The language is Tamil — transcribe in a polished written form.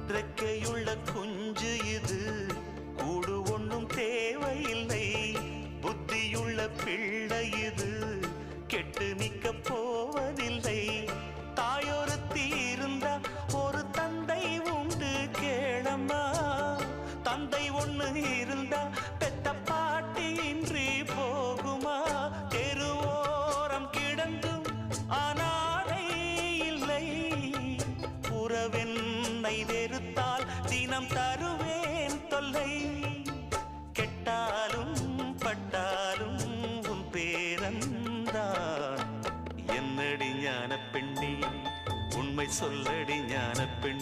இறக்கையுள்ள குஞ்சு இது, கூடு ஒன்றும் தேவையில்லை. புத்தியுள்ள பிள்ளை இது, கெட்டு நிக்க போவதில்லை. தாயொருத்தி இருந்தா ஒரு தந்தை உண்டு கேளம்மா. தந்தை ஒண்ணு இருந்தா பெத்த பாட்டி இன்றி போகுமா? தெருவோரம் கிடந்தும் அனாதை இல்லை. உறவென்னை வெறுத்தால் தினம் தருவேன் தொல்லை. கெட்டாலும் பட்டாலும் உன் பேரந்தான். என்னடி ஞான பெண்ணே, உண்மை சொல்லடி ஞான பெண்ணே.